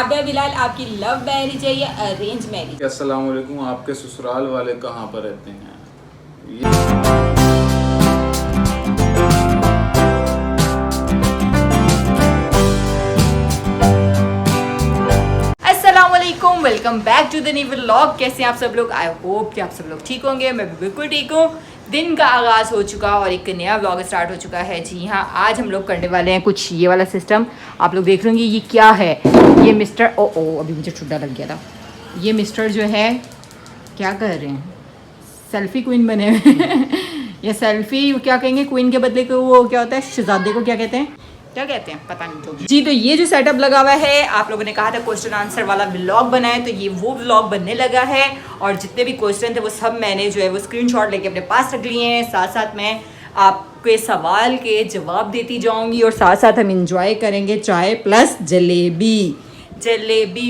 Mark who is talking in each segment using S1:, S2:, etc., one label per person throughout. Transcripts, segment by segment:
S1: राबिया बिलाल आपकी love marriage है या अरेंज मैरिज?
S2: अस्सलाम वालेकुम। आपके ससुराल वाले कहाँ पर रहते हैं?
S1: अस्सलाम वालेकुम, welcome back to the new vlog. कैसे हैं आप सब लोग? आई होप कि आप सब लोग ठीक होंगे। मैं बिल्कुल ठीक हूँ। दिन का आगाज़ हो चुका और एक नया व्लॉग स्टार्ट हो चुका है। जी हाँ, आज हम लोग करने वाले हैं कुछ ये वाला सिस्टम। आप लोग देख रहे होंगे ये क्या है। ये मिस्टर अभी मुझे ठुड्डा लग गया था। ये मिस्टर जो है क्या कर रहे हैं, सेल्फी क्वीन बने हुए हैं। या सेल्फी क्या कहेंगे, क्वीन के बदले को वो क्या होता है, शहजादे को क्या कहते हैं, क्या कहते हैं पता नहीं। तो जी, तो ये जो सेटअप लगा हुआ है, आप लोगों ने कहा था क्वेश्चन आंसर वाला व्लॉग बनाए, तो ये वो व्लॉग बनने लगा है। और जितने भी क्वेश्चन थे वो सब मैंने जो है वो स्क्रीनशॉट लेके अपने पास रख लिए हैं। साथ साथ मैं आपके सवाल के जवाब देती जाऊंगी और साथ साथ हम इंजॉय करेंगे चाय प्लस जलेबी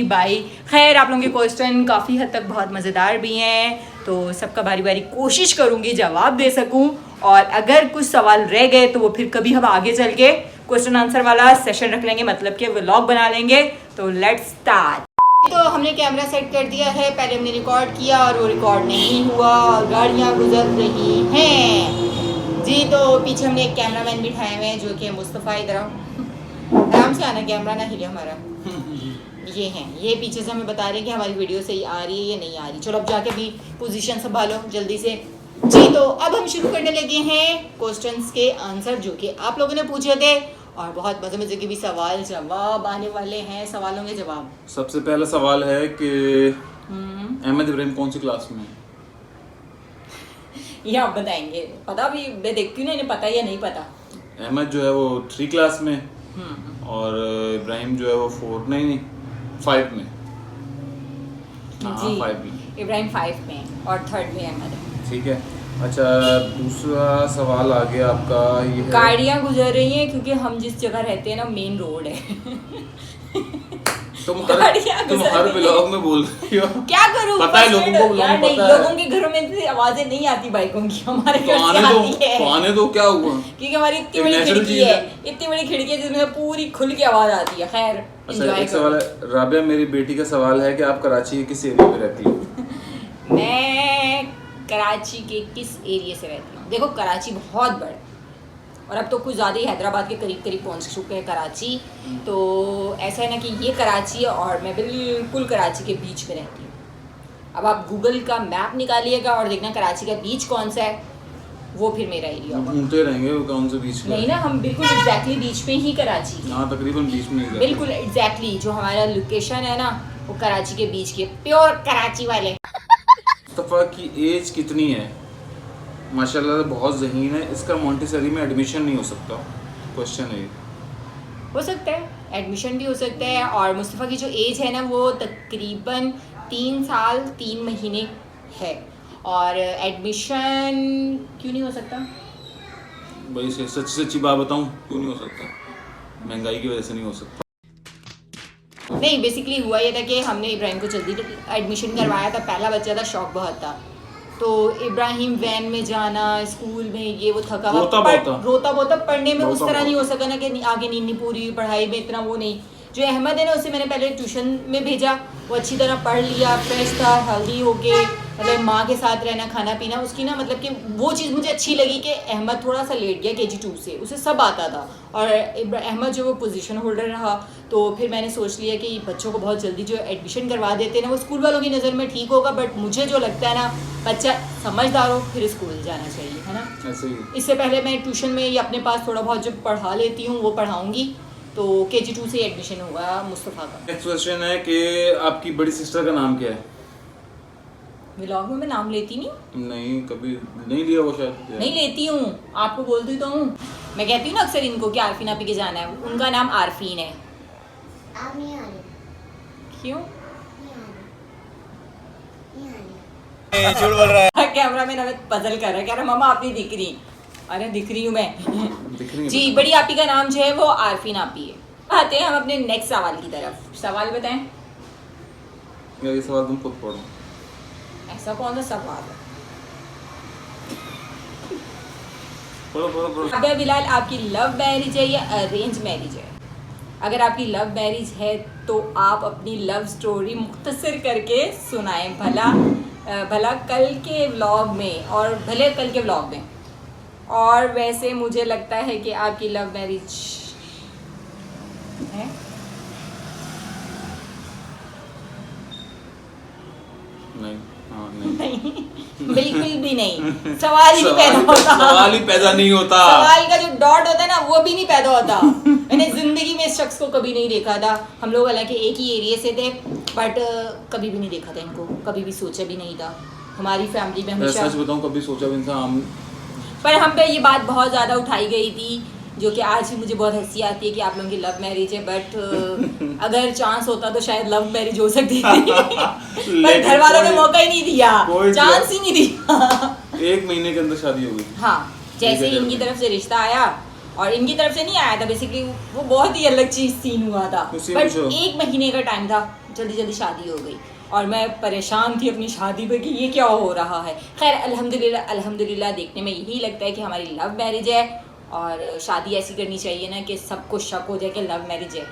S1: भाई। खैर, आप लोगों के क्वेश्चन काफ़ी हद तक बहुत मज़ेदार भी हैं, तो सबका बारी बारी कोशिश करूंगी जवाब दे सकूं। और अगर कुछ सवाल रह गए तो वो फिर कभी हम आगे चल के क्वेश्चन आंसर वाला सेशन रख लेंगे, मतलब कि व्लॉग बना लेंगे। तो लेट्स स्टार्ट। तो हमने कैमरा सेट कर दिया है। पहले हमने रिकॉर्ड किया और वो रिकॉर्ड नहीं हुआ, गाड़ियाँ गुजर रही हैं जी। तो पीछे हमने एक कैमरामैन बिठाए हुए हैं जो कि मुस्तफ़ा। इधर आराम से आना, कैमरा ना हिले हमारा। ये हैं, ये पीछे से हमें बता रहे हैं कि हमारी वीडियो सही आ रही है या नहीं आ रही। चलो अब जाके भी पोजीशन संभालो जल्दी से जी। तो अब हम शुरू करने लगे हैं क्वेश्चंस के आंसर जो कि आप लोगों ने पूछे थे, और बहुत मजे मजे के भी सवाल जवाब आने वाले हैं। सवालों के जवाब।
S2: सबसे पहला सवाल है कि अहमद इब्राहिम कौन सी क्लास में है?
S1: ये आप बताएंगे। पता भी मैं देखती हूँ ना, इन्हें पता या नहीं पता।
S2: अहमद जो है वो 3 क्लास में और इब्राहिम जो है वो 5 में।
S1: जी,
S2: 5 में।
S1: इब्राहिम 5 में और 3rd में अहमद है।
S2: ठीक है। अच्छा, दूसरा सवाल आ गया आपका। ये है
S1: गाड़ियाँ गुजर रही हैं क्योंकि हम जिस जगह रहते हैं ना मेन रोड है।
S2: तुम हर व्लॉग में बोल रही हो।
S1: क्या करूं,
S2: पता है लोगों को,
S1: यार नहीं,
S2: पता है।
S1: लोगों के घरों में भी आवाजें नहीं आती बाइकों की, हमारे घर से आती है।
S2: तो आने दो, क्या हुआ?
S1: क्योंकि हमारी इतनी बड़ी खिड़की है, इतनी बड़ी खिड़की है जिसमें पूरी खुल के आवाज आती है। खैर,
S2: अच्छा, एक सवाल है राबिया, मेरी बेटी का सवाल है कि आप कराची के किस एरिया में रहती हो?
S1: मैं कराची के किस एरिया से रहती हूँ? देखो, कराची बहुत बड़ा और अब तो कुछ ज़्यादा ही हैदराबाद के करीब करीब पहुँच चुके हैं कराची। तो ऐसा है ना कि ये कराची है और मैं बिल्कुल कराची के बीच में रहती हूँ। अब आप गूगल का मैप निकालिएगा और देखना कराची का बीच कौन सा है, वो फिर मेरा एरिया होगा।
S2: घूमते रहेंगे वो कौन से बीच में?
S1: नहीं ना, हम बिल्कुल एग्जैक्टली बीच में ही कराची।
S2: हाँ, तकरीबन बीच में ही।
S1: बिल्कुल एग्जैक्टली जो हमारा लोकेशन है ना, वो कराची के बीच के प्योर कराची वाले।
S2: मुस्तफा की एज कितनी है? माशाल्लाह बहुत ज़हीन है। इसका मोंटेसरी में एडमिशन नहीं हो सकता? क्वेश्चन है।
S1: हो सकता है, एडमिशन भी हो सकता है। और मुस्तफ़ा की जो एज है ना वो तकरीबन 3 साल 3 महीने है। और एडमिशन क्यों नहीं हो सकता?
S2: भाई सच्ची बात बताऊं, क्यों नहीं हो सकता? महंगाई की वजह से नहीं हो सकता।
S1: नहीं, बेसिकली हुआ ये था कि हमने इब्राहिम को जल्दी एडमिशन करवाया था। पहला बच्चा था, शौक बहुत था। तो इब्राहिम वैन में जाना, स्कूल में ये वो थका हुआ, रोता बहुत, पढ़ने में उस तरह नहीं हो सका ना कि आगे नींद नहीं पूरी, पढ़ाई में इतना वो नहीं। जो अहमद है ना, उसे मैंने पहले ट्यूशन में भेजा, वो अच्छी तरह पढ़ लिया, फ्रेश था, हेल्दी होके, मतलब माँ के साथ रहना, खाना पीना उसकी ना, मतलब कि वो चीज़ मुझे अच्छी लगी कि अहमद थोड़ा सा लेट गया KG2 से, उसे सब आता था। और अहमद जो वो पोजीशन होल्डर रहा, तो फिर मैंने सोच लिया कि बच्चों को बहुत जल्दी जो एडमिशन करवा देते हैं ना, वो स्कूल वालों की नज़र में ठीक होगा, बट मुझे जो लगता है ना, बच्चा समझदार हो फिर स्कूल जाना चाहिए, है ना।
S2: ऐसे ही।
S1: इससे पहले मैं ट्यूशन में या अपने पास थोड़ा बहुत जो पढ़ा लेती हूँ वो पढ़ाऊँगी। तो KG2 से एडमिशन होगा मुस्तफ़ा का।
S2: नेक्स्ट क्वेश्चन है कि आपकी बड़ी सिस्टर का नाम क्या है?
S1: व्लॉग में मैं नाम लेती नहीं।
S2: नहीं, कभी नहीं लिया वो शायद।
S1: नहीं लेती हूँ, आपको बोलती तो हूँ। मैं कहती हूँ ना अक्सर इनको कि आरफीन आपी के जाना है, उनका नाम आरफीन है।
S3: आप नहीं आ रही?
S1: क्यों?
S3: नहीं आ रही।
S2: झूठ बोल रहा है।
S1: कैमरा में हमें पजल कर रहा है, कह रहा मम्मा आप नहीं दिख रही। अरे दिख रही हूँ मैं।
S2: दिख रही है।
S1: जी, बड़ी आपी का नाम जो है वो आरफीन आपी है। आते हैं हम अपने नेक्स्ट सवाल की तरफ। सवाल बताएं।
S2: ये सवाल तुम खुद पढ़ो।
S1: ऐसा कौन सा सवाल है?
S2: पढ़ो।
S1: राबिया बिलाल आपकी लव मैरिज है या अरेंज मैरिज है? अगर आपकी लव मैरिज है तो आप अपनी लव स्टोरी मुख्तसर करके सुनाएं, भला कल के व्लॉग में, और भले कल के व्लॉग में। और वैसे मुझे लगता है कि आपकी लव मैरिज है।
S2: नहीं, हाँ, नहीं।
S1: नहीं, बिल्कुल भी नहीं। सवाल ही नहीं पैदा होता।
S2: सवाल ही पैदा नहीं होता।
S1: सवाल का जो डॉट होता है ना, वो भी नहीं पैदा होता। मैंने जिंदगी में इस शख्स को कभी नहीं देखा था। हम लोग हालांकि एक ही एरिया से थे, बट कभी भी नहीं देखा था इनको, कभी भी सोचा भी नहीं था। हमारी फैमिली में हमेशा,
S2: सच बताऊं, कभी सोचा भी नहीं था हम।
S1: पर हम पे ये बात बहुत ज़्यादा उठाई गई थी, जो कि आज भी मुझे बहुत हंसी आती है कि आप लोगों की लव मैरिज है, बट अगर चांस होता तो शायद लव मैरिज हो सकती थी। पर घर वालों ने मौका ही नहीं दिया, चांस ही नहीं दिया।
S2: 1 महीने के अंदर शादी हो गई।
S1: हाँ, जैसे ही इनकी तरफ से रिश्ता आया, और इनकी तरफ से नहीं आया था बेसिकली, वो बहुत ही अलग चीज सीन हुआ था, बट 1 महीने का टाइम था, जल्दी जल्दी शादी हो गई। और मैं परेशान थी अपनी शादी पे कि ये क्या हो रहा है। खैर अल्हम्दुलिल्लाह देखने में यही लगता है कि हमारी लव मैरिज है, और शादी ऐसी करनी चाहिए ना कि सबको शक हो जाए कि लव मैरिज है,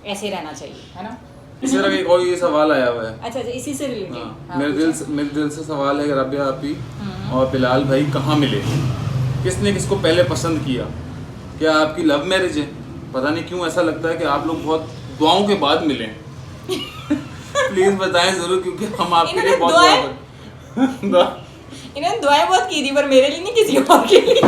S1: ऐसे रहना चाहिए, है ना।
S2: इसी तरह एक और ये सवाल आया हुआ है।
S1: अच्छा, इसी से रिलेटेड।
S2: हाँ, मेरे दिल से सवाल है, राबिया आपी और बिलाल भाई कहाँ मिले, किसने किसको पहले पसंद किया, क्या आपकी लव मैरिज है? पता नहीं क्यों ऐसा लगता है कि आप लोग बहुत दुआओं के बाद मिले। प्लीज बताएं जरूर, क्योंकि हम आपके लिए बहुत
S1: इन्होंने दुआएं बहुत की थी, पर मेरे लिए नहीं, किसी और के लिए।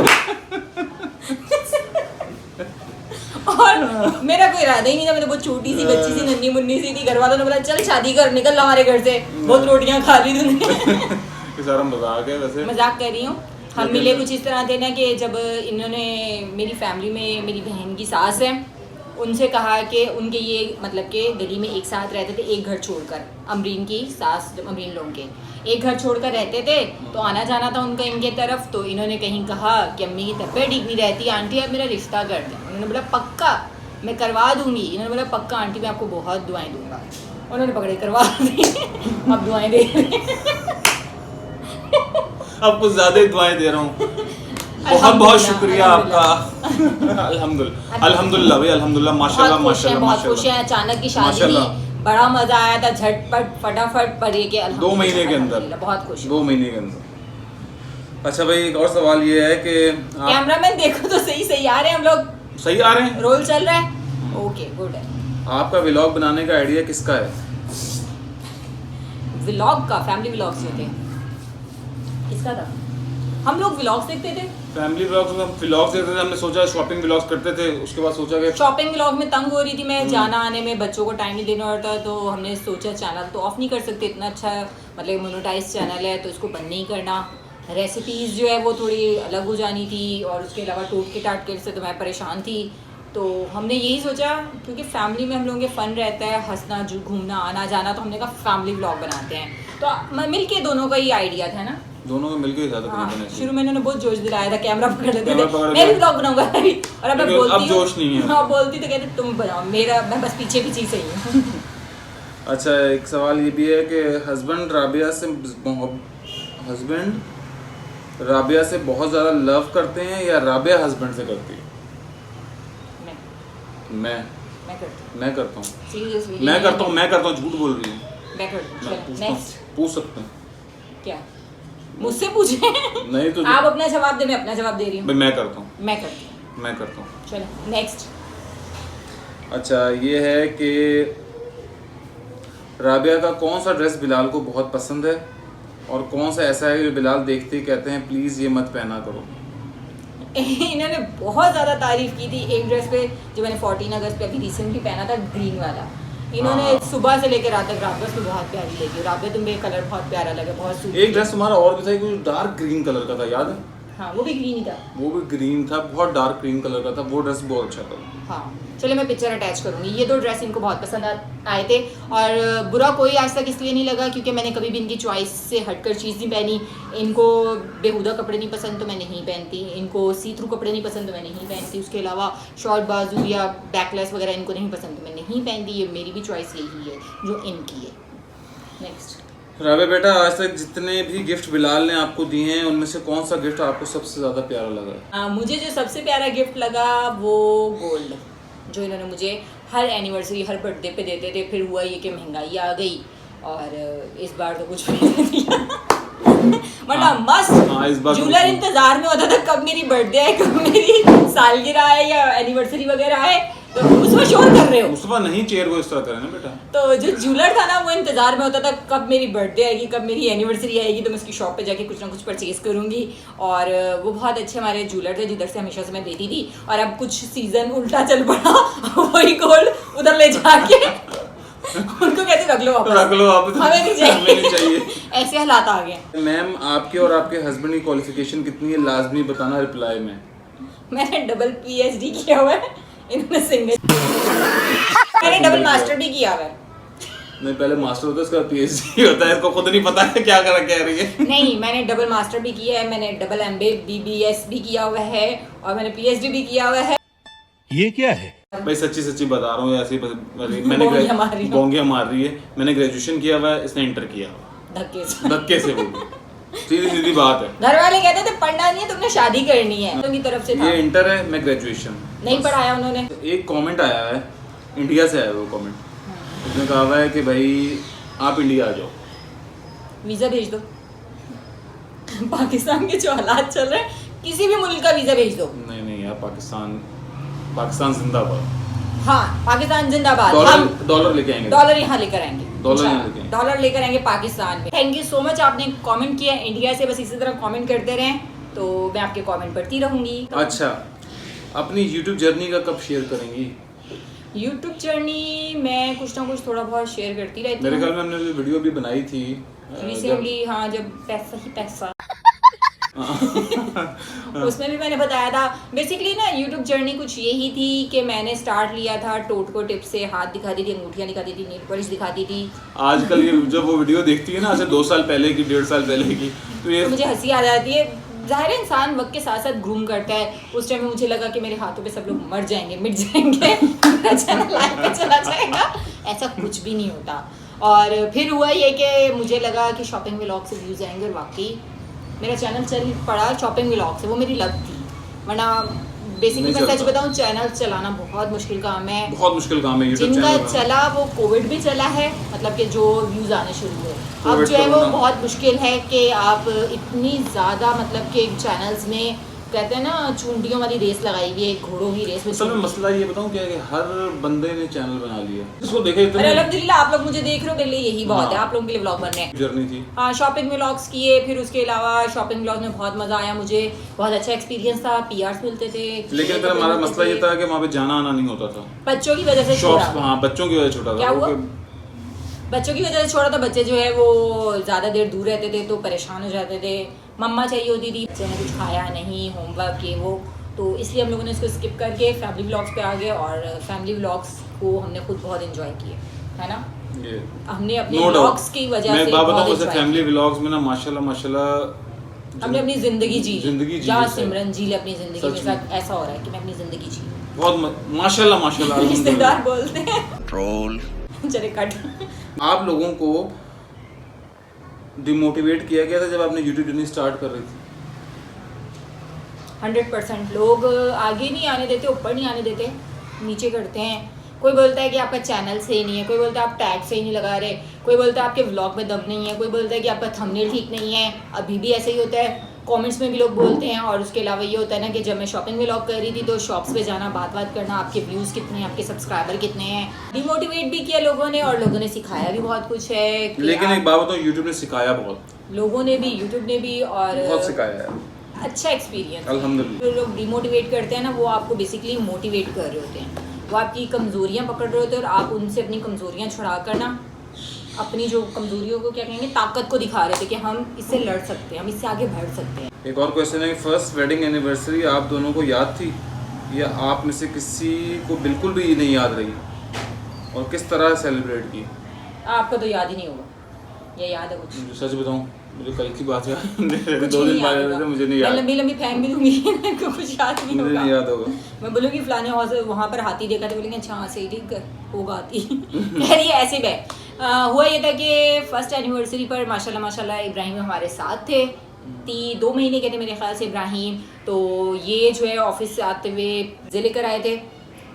S1: और मेरा कोई इरादा ही नहीं था, मैं तो बहुत छोटी सी बच्ची सी नन्ही मुन्नी सी थी। घर वालों ने बोला चल शादी कर, निकल हमारे घर से, बहुत रोटियां खा ली तूने।
S2: सारा मजाक है, वैसे
S1: मजाक कर रही हूँ। हम मिले कुछ इस तरह थे ना कि जब इन्होंने, मेरी फैमिली में मेरी बहन की सास है, उनसे कहा कि उनके ये मतलब कि गली में एक साथ रहते थे, एक घर छोड़कर। अमरीन की सास, जब अमरीन लोगों के एक घर छोड़कर रहते थे, तो आना जाना था उनका इनके तरफ। तो इन्होंने कहीं कहा कि अम्मी की तबीयत ठीक नहीं रहती, आंटी आप मेरा रिश्ता कर दें। उन्होंने बोला पक्का मैं करवा दूंगी। इन्होंने बोला पक्का आंटी मैं आपको बहुत दुआएं दूंगा। उन्होंने पकड़े करवा दी। अब दुआएं दे
S2: अब कुछ ज्यादा ही दुआएं दे रहा हूँ। बहुत बहुत शुक्रिया आपका। अल्हम्दुलिल्लाह भाई, अल्हम्दुलिल्लाह, माशाल्लाह माशाल्लाह
S1: बहुत खुश हैं। अचानक की शादी, बड़ा मजा आया था, झटपट फटाफट पड़े के
S2: 2 महीने के अंदर,
S1: बहुत खुश,
S2: 2 महीने के अंदर। अच्छा भाई, एक और सवाल ये है कि
S1: कैमरामैन देखो तो सही आ रहे हैं हम लोग,
S2: सही आ रहे हैं,
S1: रोल चल रहा है, ओके गुड है।
S2: आपका व्लॉग बनाने का आइडिया किसका है?
S1: व्लॉग का, फैमिली व्लॉग्स होते हैं, किसका था? हम लोग व्लॉग्स देखते थे,
S2: फैमिली व्लॉग्स में व्लॉग्स देखते थे। हमने सोचा शॉपिंग व्लॉग्स करते थे, उसके बाद सोचा कि
S1: शॉपिंग व्लॉग में तंग हो रही थी मैं, जाना आने में बच्चों को टाइम नहीं देना होता, तो हमने सोचा चैनल तो ऑफ नहीं कर सकते, इतना अच्छा मतलब मोनेटाइज चैनल है तो इसको बंद नहीं करना। रेसिपीज़ जो है वो थोड़ी अलग हो जानी थी, और उसके अलावा टोटके टाटके से तो मैं परेशान थी। तो हमने यही सोचा, क्योंकि फैमिली में हम लोगों के फ़न रहता है, हंसना घूमना आना जाना, तो हमने कहा फैमिली व्लॉग बनाते हैं। तो मिल के दोनों का ही आइडिया था ना,
S2: दोनों को मिलके ही था।
S1: हाँ, शुरू में इन्होंने बहुत जोश दिलाया था, कैमरा पकड़ लेते थे, मैं भी व्लॉग बनाऊंगा अभी, और अब मैं बोलती हूँ,
S2: जोश नहीं है।
S1: हाँ बोलती तो कहते तुम बनाओ, मेरा मैं बस पीछे पीछे सही हूँ।
S2: अच्छा, एक सवाल ये भी है कि हस्बैंड राबिया से बहुत ज़्यादा लव करते हैं या राबिया हस्बैंड से करती है? मैं करता हूँ।
S1: सीरियसली
S2: मैं करता हूँ, झूठ बोल रही हूँ।
S1: मैं करता हूँ। नेक्स्ट
S2: पूछ सकते हैं
S1: क्या मुझसे पूछे?
S2: नहीं तो
S1: आप अपना जवाब दे, मैं अपना जवाब दे रही हूँ।
S2: मैं करता हूँ।
S1: मैं करता हूँ। चलो नेक्स्ट।
S2: अच्छा, ये है कि राबिया का कौन सा ड्रेस बिलाल को बहुत पसंद है, और कौन सा ऐसा है जो बिलाल देखते ही कहते हैं प्लीज़ ये मत पहना करो?
S1: इन्होंने बहुत ज़्यादा तारीफ की थी एक ड्रेस पे, जो मैंने 14 अगस्त पे अभी रिसेंटली पहना था, ग्रीन वाला। इन्होंने सुबह से लेकर रात तक रात को बहुत प्यारी लगी। राबिया तुम्हें कलर बहुत प्यारा लगा, बहुत सूट।
S2: एक ड्रेस तुम्हारा और भी था, कुछ डार्क ग्रीन कलर का था, याद है?
S1: हाँ, वो भी ग्रीन ही था।
S2: वो भी ग्रीन था, बहुत डार्क ग्रीन कलर का था, वो ड्रेस बहुत अच्छा था।
S1: हाँ, चलो मैं पिक्चर अटैच करूँगी। ये 2 ड्रेस इनको बहुत पसंद आए थे, और बुरा कोई आज तक इसलिए नहीं लगा क्योंकि मैंने कभी भी इनकी चॉइस से हटकर चीज़ नहीं पहनी। इनको बेहुदा कपड़े नहीं पसंद तो मैं नहीं पहनती, इनको सी थ्रू कपड़े नहीं पसंद तो मैं नहीं पहनती, उसके अलावा शॉर्ट बाजू या बैकलेस वगैरह इनको नहीं पसंद तो मैं नहीं पहनती। ये मेरी भी चॉइस यही है जो इनकी है। नेक्स्ट।
S2: राबिया बेटा, आज तक जितने भी गिफ्ट बिलाल ने आपको दिए हैं उनमें से कौन सा गिफ्ट आपको सबसे ज़्यादा प्यारा लगा?
S1: मुझे जो सबसे प्यारा गिफ्ट लगा वो गोल्ड, जो इन्होंने मुझे हर एनिवर्सरी हर बर्थडे पे देते थे। फिर हुआ ये कि महंगाई आ गई और इस बार तो कुछ भी नहीं दिया। वरना मस्त जूलर इंतजार में होता था कब मेरी बर्थडे है, कब मेरी सालगिरह है या एनिवर्सरी वगैरह है। तो उसमें शोर कर रहे हो
S2: मुस्तफा नहीं, चेयर को इस तरह करे ना बेटा।
S1: तो जो जूलर था ना वो इंतजार में होता था कब मेरी बर्थडे आएगी, कब मेरी एनिवर्सरी आएगी, तो मैं उसकी शॉप पे जाके कुछ ना कुछ परचेज करूंगी। और वो बहुत अच्छे हमारे जूलर थे जिधर से हमेशा से मैं लेती थी। और अब कुछ सीजन उल्टा चल पड़ा, वही गोल्ड उधर ले जाके उनको कहते रख लो वापस, हमें नहीं चाहिए। ऐसे हालात आ गए।
S2: मैम आपके और आपके हस्बैंड की क्वालिफिकेशन कितनी है लाजमी बताना रिप्लाई में।
S1: मैंने डबल PhD किया हुआ है, इन्होंने सिंगल। मैंने डबल मास्टर भी किया हुआ है।
S2: नहीं पहले मास्टर होता है इसका PhD होता है, इसको खुद नहीं पता है क्या कह रही है।
S1: नहीं मैंने डबल मास्टर भी किया है, मैंने डबल MBA BBS भी किया हुआ है और मैंने PhD भी किया हुआ है।
S4: ये क्या है
S2: भाई सच्ची बता रहा हूँ ऐसे
S1: बोंगियां
S2: मार रही है। मैंने ग्रेजुएशन किया हुआ है, इसने इंटर किया धक्के से वो सीधी बात है।
S1: घर वाले कहते थे पढ़ना नहीं है तुमने शादी करनी है, उनकी तरफ से था।
S2: ये इंटर है, मैं ग्रेजुएशन
S1: नहीं पढ़ाया उन्होंने।
S2: एक कमेंट आया है, इंडिया से आया वो कमेंट, उसने कहा हुआ है कि भाई आप इंडिया आ जाओ,
S1: वीजा भेज दो। पाकिस्तान के जो हालात चल रहे हैं किसी भी मुल्क का वीजा भेज दो।
S2: नहीं यार पाकिस्तान जिंदाबाद।
S1: हाँ पाकिस्तान जिंदाबाद।
S2: डॉलर लेके आएंगे,
S1: डॉलर यहाँ लेकर आएंगे,
S2: डॉलर
S1: लेकर आएंगे पाकिस्तान में। थैंक यू सो मच, आपने कमेंट किया इंडिया से, बस इसी तरह कमेंट करते रहें तो मैं आपके कमेंट पढ़ती रहूंगी।
S2: अच्छा अपनी यूट्यूब जर्नी का कब शेयर करेंगी?
S1: यूट्यूब जर्नी मैं कुछ ना कुछ थोड़ा बहुत शेयर करती रहती हूँ।
S2: मेरे ख्याल में हमने वीडियो भी बनाई थी
S1: रिसेंटली। हाँ जब पैसा ही पैसा उसमें भी मैंने बताया था। बेसिकली ना यूट्यूब जर्नी कुछ यही थी कि मैंने स्टार्ट लिया था टोटको टिप से, हाथ दिखाती थी, अंगूठियाँ दिखाती थी, नेल पॉलिश दिखाती थी।
S2: आजकल ये जब वो वीडियो देखती है ना आज से 2 साल पहले की 1.5 साल पहले की तो ये
S1: मुझे हंसी आ जाती है। ज़ाहिर है इंसान वक्त के साथ साथ ग्रूम करता है। उस टाइम में मुझे लगा कि मेरे हाथों पे सब लोग मर जाएंगे, मिट जाएंगे, मेरा चैनल लाइफ पे चला जाएगा। ऐसा कुछ भी नहीं होता। और फिर हुआ ये कि मुझे लगा कि शॉपिंग व्लॉग से व्यूज़ आएंगे और वाकई मेरा चैनल चल पड़ा शॉपिंग व्लॉग से। वो मेरी लक थी, वरना बेसिकली मैं सच बताऊं चैनल चलाना बहुत मुश्किल काम है।
S2: बहुत मुश्किल काम है।
S1: जिनका चला वो कोविड भी चला है, मतलब कि जो व्यूज़ आने शुरू हुए। अब जो है वो बहुत मुश्किल है कि आप इतनी ज़्यादा मतलब कि चैनल्स में कहते हैं ना चूंटियों वाली रेस लगाई हुई है, घोड़ों की रेस।
S2: असल में मसला ये बताऊं क्या है कि हर बंदे ने चैनल बना लिया, इसको देखे इतने।
S1: अरे अल्हम्दुलिल्लाह आप लोग मुझे देख रहे हो, मेरे लिए यही बहुत है। आप लोगों के लिए व्लॉग बन रहे हैं।
S2: जर्नी थी
S1: हाँ, शॉपिंग व्लॉग्स किए, फिर उसके अलावा शॉपिंग व्लॉग में बहुत मजा आया मुझे, बहुत अच्छा एक्सपीरियंस था। PRs मिलते थे।
S2: लेकिन फिर हमारा मसला ये था कि वहाँ पे जाना आना नहीं होता था,
S1: बच्चों की वजह से
S2: शॉप्स। हाँ बच्चों की वजह से छोटा था।
S1: क्या हुआ? बच्चों की वजह से छोड़ा था। बच्चे जो है वो ज़्यादा देर दूर रहते थे तो परेशान हो जाते थे, मम्मा चाहिए होती थी, बच्चे ने कुछ खाया नहीं, होमवर्क ये वो, तो इसलिए हम लोगों ने इसको स्किप करके फैमिली व्लॉग्स पे आ गए। और फैमिली व्लॉग्स को हमने खुद बहुत एंजॉय किए, है ना। हमने अपने व्लॉग्स की वजह से बहुत
S2: फैमिली व्लॉग्स में ना माशाल्लाह
S1: हमने अपनी जिंदगी जी
S2: जहाँ
S1: सिमरन जी ले अपनी जिंदगी। मेरे साथ ऐसा हो रहा है कि मैं अपनी जिंदगी जी
S2: बहुत माशाल्लाह
S1: रिश्तेदार बोलते हैं
S4: ट्रोल।
S1: चले कट।
S2: आप लोगों को डिमोटिवेट किया गया था जब आपने यूट्यूब जर्नी स्टार्ट कर रही थी?
S1: 100% लोग आगे नहीं आने देते, ऊपर नहीं आने देते, नीचे करते हैं। कोई बोलता है कि आपका चैनल सही नहीं है, कोई बोलता है आप टैग सही नहीं लगा रहे, कोई बोलता है आपके व्लॉग में दम नहीं है, कोई बोलता है कि आपका थंबनेल ठीक नहीं है। अभी भी ऐसे ही होता है, कमेंट्स में भी लोग बोलते हैं। और उसके अलावा ये होता है ना कि जब मैं शॉपिंग व्लॉग कर रही थी तो शॉप्स पे जाना, बात करना, आपके व्यूज़ कितने हैं, आपके सब्सक्राइबर कितने हैं। डिमोटिवेट भी किया लोगों ने और लोगों ने सिखाया भी बहुत कुछ है।
S2: लेकिन एक बात बताऊं, यूट्यूब ने सिखाया बहुत,
S1: लोगों ने भी, यूट्यूब ने भी, और
S2: बहुत सिखाया है।
S1: अच्छा एक्सपीरियंस
S2: अल्हम्दुलिल्लाह।
S1: जो लोग डिमोटिवेट करते हैं ना वो आपको बेसिकली मोटिवेट कर रहे होते हैं, वो आपकी कमज़ोरियाँ पकड़ रहे होते हैं और आप उनसे अपनी कमज़ोरियाँ छुड़ा कर ना अपनी जो कमज़ोरियों को क्या कहेंगे ताकत को दिखा रहे थे कि हम इससे लड़ सकते हैं, हम इससे आगे बढ़ सकते हैं।
S2: एक और क्वेश्चन है कि फर्स्ट वेडिंग एनिवर्सरी आप दोनों को याद थी या आप में से किसी को बिल्कुल भी नहीं याद रही, और किस तरह सेलिब्रेट की?
S1: आपको तो याद ही नहीं होगा, ये याद है कुछ?
S2: मुझे सच बताऊं, मुझे कल की बात याद
S1: कुछ
S2: 2 दिन
S1: याद
S2: बाद
S1: होगा।
S2: मुझे नहीं याद,
S1: मैं लंबी फेंक भी दूंगी इनको कुछ याद नहीं
S2: मुझे
S1: होगा।
S2: नहीं याद होगा।
S1: मैं बोलूँगी फलाने हाउस वहाँ पर हाथी देखा था, बोलेंगे अच्छा हाँ सही ठीक होगा हाथी। खैर ये ऐसे ही हुआ ये था कि फर्स्ट एनिवर्सरी पर माशाल्लाह इब्राहिम हमारे साथ थे। 2 महीने के थे मेरे ख्याल से इब्राहिम। तो ये जो है ऑफिस से आते हुए पिज़्ज़े लेकर आए थे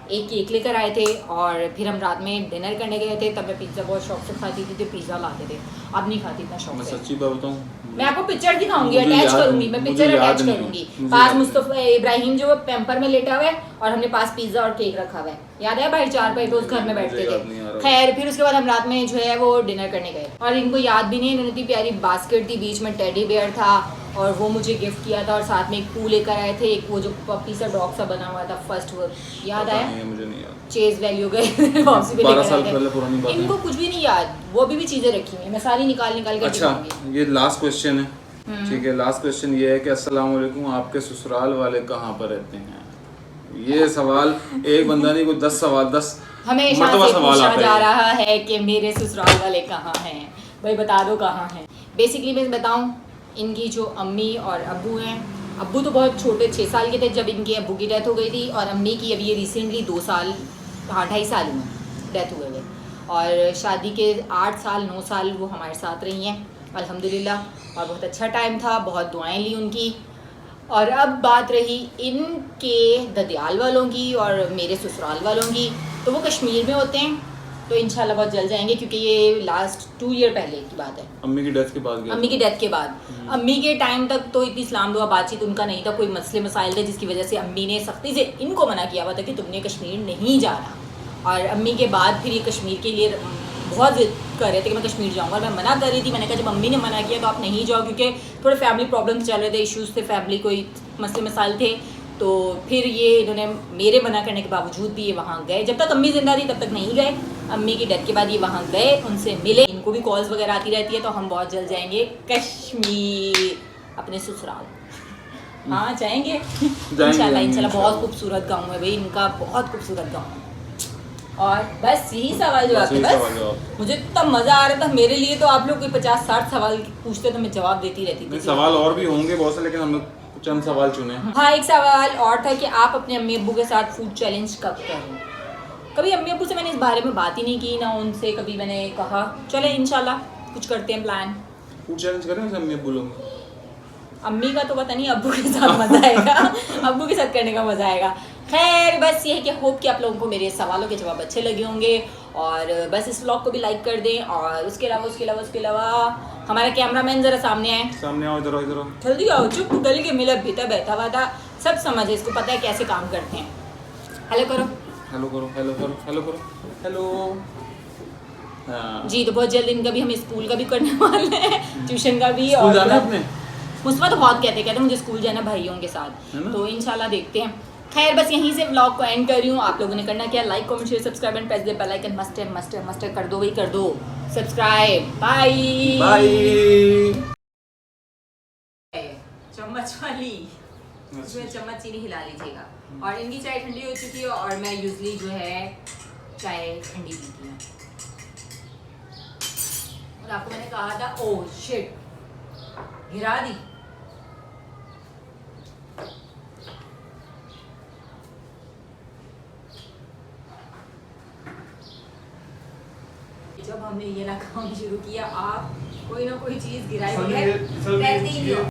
S1: एक केक लेकर आए थे और फिर हम रात में डिनर करने गए थे। तब मैं पिज़्ज़ा बहुत शौक से खाती थी तो पिज़्ज़ा लाते थे, अब नहीं खाती इतना शौक
S2: मैं
S1: से।
S2: सच्ची बात बताऊं,
S1: मैं आपको पिक्चर दिखाऊंगी,
S2: मुझे
S1: अटैच
S2: याद
S1: करूंगी,
S2: नहीं,
S1: मैं
S2: मुझे
S1: पिक्चर
S2: याद
S1: अटैच
S2: नहीं,
S1: करूंगी।
S2: मुझे
S1: पास
S2: याद
S1: मुस्तफा इब्राहिम जो पेम्पर में लेटा हुआ है और हमने पास पिज्जा और केक रखा हुआ है, याद है भाई? 4 पे उस घर में बैठते
S2: याद नहीं आ
S1: थे।
S2: रहा।
S1: खैर फिर उसके बाद हम रात में जो है वो डिनर करने गए और इनको याद भी नहीं, इन्होंने इतनी प्यारी बास्केट थी, बीच में टेडी बेयर था और वो मुझे गिफ्ट किया था और साथ में एक पू लेकर आए थे, एक वो जो पपी सा डॉग सा बना हुआ था फर्स्ट, वो याद
S2: पता
S1: आया?
S2: नहीं है, मुझे नहीं याद।
S1: चेज वैल्यू गए वापसी पे
S2: 12
S1: लेकर
S2: साल
S1: आए
S2: पहले
S1: थे।
S2: पुरानी बात है।
S1: इनको कुछ भी नहीं याद, वो अभी भी चीजें रखी हुई हैं, मैं सारी निकाल निकाल के
S2: अच्छा,
S1: दिखाऊंगी।
S2: ये लास्ट क्वेश्चन है, ठीक है। लास्ट क्वेश्चन ये है कि अस्सलाम वालेकुम, आपके ससुराल वाले कहाँ पर रहते हैं? ये सवाल एक बंदा नहीं, कोई 10 सवाल, 10
S1: हमेशा
S2: मरतबा
S1: से
S2: सवाल
S1: पूछा
S2: आता
S1: जा
S2: है।
S1: रहा है कि मेरे ससुराल वाले कहाँ हैं, भाई बता दो कहाँ हैं। बेसिकली मैं बताऊं, इनकी जो अम्मी और अब्बू हैं, अब्बू तो बहुत छोटे 6 साल के थे जब इनके अब्बू की डेथ हो गई थी और अम्मी की अभी ये रिसेंटली 2 साल, हाँ 2.5 साल में डेथ हुए हुए, और शादी के 8 साल 9 साल वो हमारे साथ रही हैं अल्हम्दुलिल्लाह, और बहुत अच्छा टाइम था, बहुत दुआएं ली उनकी। और अब बात रही इनके ददियाल वालों की और मेरे ससुराल वालों की, तो वो कश्मीर में होते हैं, तो इंशाल्लाह बहुत जल्द जाएंगे क्योंकि ये लास्ट 2 ईयर पहले की बात है,
S2: अम्मी की डेथ के बाद गया
S1: अम्मी की डेथ के बाद। अम्मी के टाइम तक तो इतनी इस्लाम दुआ बातचीत उनका नहीं था, कोई मसले मसाइल थे जिसकी वजह से अम्मी ने सख्ती से इनको मना किया हुआ था कि तुमने कश्मीर नहीं जाना, और अम्मी के बाद फिर ये कश्मीर के लिए बहुत जिद कर रहे थे कि मैं कश्मीर जाऊँगा, और मैं मना कर रही थी। मैंने कहा जब अम्मी ने मना किया तो आप नहीं जाओ, क्योंकि थोड़े फैमिली प्रॉब्लम्स चल रहे थे, इश्यूज़ थे, फैमिली कोई मसले मसाइल थे, तो फिर ये इन्होंने मेरे मना करने के बावजूद भी ये वहाँ गए। जब तक अम्मी ज़िंदा थी तब तक नहीं गए, अम्मी की डेथ के बाद ये वहाँ गए, उनसे मिले, इनको भी कॉल्स वगैरह आती रहती है, तो हम बहुत जल्द जाएंगे कश्मीर अपने ससुराल। हाँ जाएंगे इंशाल्लाह, इंशाल्लाह। बहुत खूबसूरत गाँव है भाई इनका, बहुत खूबसूरत गाँव है। और बस यही सवाल जवाब थे, बस मुझे इतना मज़ा आ रहा था, मेरे लिए तो आप लोग कोई 50-60 सवाल पूछते तो मैं जवाब देती रहती थी।
S2: सवाल और भी होंगे बहुत से, लेकिन हम लोग चंद सवाल चुने।
S1: हाँ, एक सवाल और था कि आप अपने अम्मी अब्बू के साथ फूड चैलेंज कब करें? कभी अम्मी अब्बू से मैंने इस बारे में बात ही नहीं की, ना उनसे कभी मैंने कहा चले इंशाल्लाह कुछ करते हैं प्लान।
S2: फूड चैलेंज करें वैसे अम्मी अब्बू लोग?
S1: अम्मी का तो पता नहीं, अब्बू के साथ मज़ा आएगा अब्बू के साथ करने का मज़ा आएगा। खैर बस ये है कि होप कि आप लोगों को मेरे सवालों के जवाब अच्छे लगे होंगे, और बस इस व्लॉग को भी लाइक कर दें, और उसके अलावा हमारा कैमरामैन ज़रा सामने आए,
S2: सामने आओ, इधर आओ, इधर आओ।
S1: जल्दी आओ, चुप गली के मिला बीता बैठा हुआ था, सब समझ है, इसको पता है कैसे काम करते हैं। हेलो करो,
S2: हेलो करो, हेलो करो, हेलो करो, हेलो। हाँ।
S1: जी, तो बहुत जल्द इनका भी हम स्कूल का भी करने वाले हैं, ट्यूशन का भी।
S2: स्कूल
S1: और
S2: जाना है अपने?
S1: मुझे तो बहुत कहते मुझे स्कूल जाना भाइयों के साथ, तो इंशाल्लाह देखते हैं। खैर बस यहीं से व्लॉग को एंड कर रही हूँ। आप लोगों ने करना क्या, like comment share subscribe and press the bell icon, must कर दो, वही कर दो सब्सक्राइब। Bye
S2: bye.
S1: चम्मच वाली, उसमें चम्मच चीनी हिला लीजिएगा। और इनकी चाय ठंडी हो चुकी है और मैं यूजली जो है चाय ठंडी पीती हूँ। और आपको मैंने कहा था, ओह शिट, गिरा दी। जब हमने ये ना काम शुरू किया, आप कोई ना कोई चीज गिराई बगैर रहते ही नहीं हो।